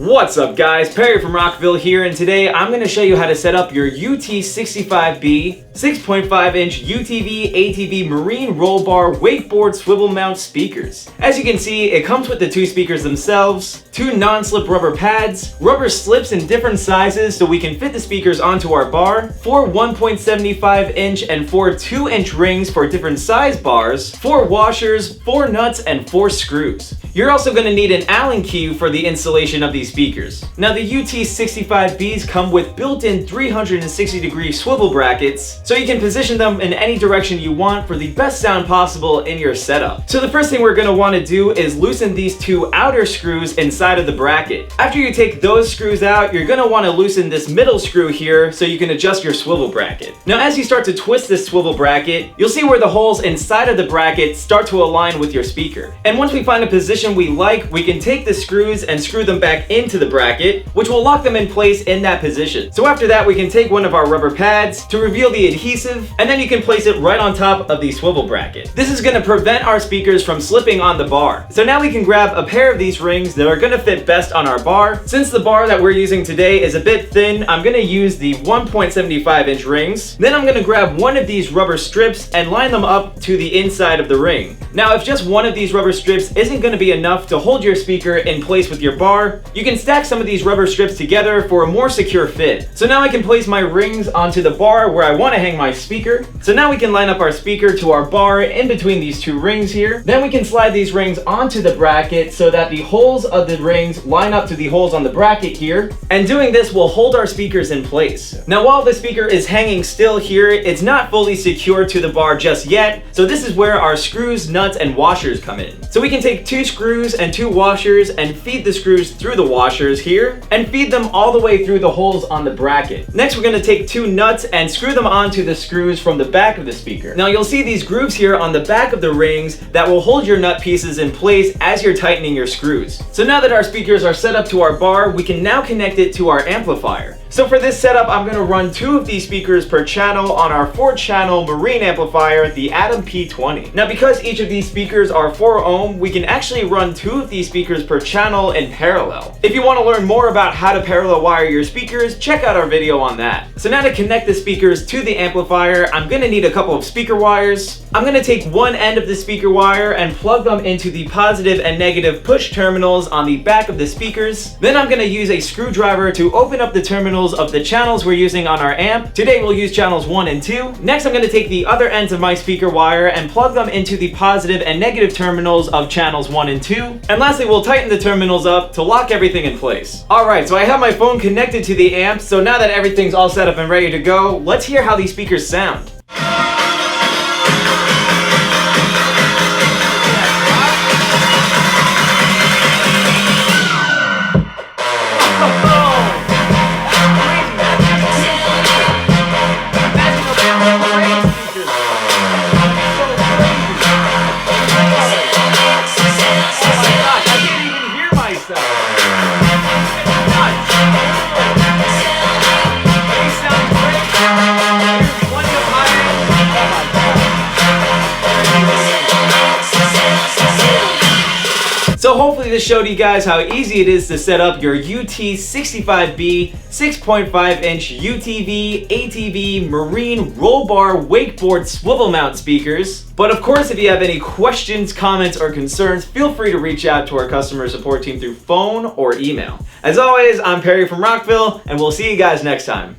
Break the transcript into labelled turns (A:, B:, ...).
A: What's up guys, Perry from Rockville here, and today I'm going to show you how to set up your UT65B 6.5-inch UTV, ATV marine rollbar wakeboard swivel mount speakers. As you can see, it comes with the two speakers themselves, two non-slip rubber pads, rubber slips in different sizes so we can fit the speakers onto our bar, 4 1.75-inch and 4 2-inch rings for different size bars, 4 washers, 4 nuts, and 4 screws. You're also going to need an Allen key for the installation of these speakers. Now the UT65Bs come with built-in 360-degree swivel brackets, so you can position them in any direction you want for the best sound possible in your setup. So the first thing we're going to want to do is loosen these two outer screws inside of the bracket. After you take those screws out, you're going to want to loosen this middle screw here so you can adjust your swivel bracket. Now as you start to twist this swivel bracket, you'll see where the holes inside of the bracket start to align with your speaker. And once we find a position we like, we can take the screws and screw them back into the bracket, which will lock them in place in that position. So after that, we can take one of our rubber pads to reveal the adhesive, and then you can place it right on top of the swivel bracket. This is going to prevent our speakers from slipping on the bar. So now we can grab a pair of these rings that are going to fit best on our bar. Since the bar that we're using today is a bit thin, I'm going to use the 1.75-inch rings. Then I'm going to grab one of these rubber strips and line them up to the inside of the ring. Now if just one of these rubber strips isn't going to be enough to hold your speaker in place with your bar, you can stack some of these rubber strips together for a more secure fit. So now I can place my rings onto the bar where I want to hang my speaker. So now we can line up our speaker to our bar in between these two rings here. Then we can slide these rings onto the bracket so that the holes of the rings line up to the holes on the bracket here. And doing this will hold our speakers in place. Now while the speaker is hanging still here, it's not fully secured to the bar just yet. So this is where our screws, nuts, and washers come in. So we can take 2 screws and 2 washers and feed the screws through the washers here and feed them all the way through the holes on the bracket. Next we're going to take 2 nuts and screw them onto the screws from the back of the speaker. Now you'll see these grooves here on the back of the rings that will hold your nut pieces in place as you're tightening your screws. So now that our speakers are set up to our bar, we can now connect it to our amplifier. So for this setup, I'm going to run 2 of these speakers per channel on our 4-channel marine amplifier, the Atom P20. Now because each of these speakers are 4 ohm, we can actually run 2 of these speakers per channel in parallel. If you want to learn more about how to parallel wire your speakers, check out our video on that. So now to connect the speakers to the amplifier, I'm going to need a couple of speaker wires. I'm going to take one end of the speaker wire and plug them into the positive and negative push terminals on the back of the speakers. Then I'm going to use a screwdriver to open up the terminals of the channels we're using on our amp. Today we'll use channels 1 and 2. Next I'm going to take the other ends of my speaker wire and plug them into the positive and negative terminals of channels 1 and 2. And lastly we'll tighten the terminals up to lock everything in place. Alright, so I have my phone connected to the amp, so now that everything's all set up and ready to go, let's hear how these speakers sound. So hopefully this showed you guys how easy it is to set up your UT65B 6.5-inch UTV, ATV, marine rollbar wakeboard swivel mount speakers. But of course, if you have any questions, comments, or concerns, feel free to reach out to our customer support team through phone or email. As always, I'm Perry from Rockville, and we'll see you guys next time.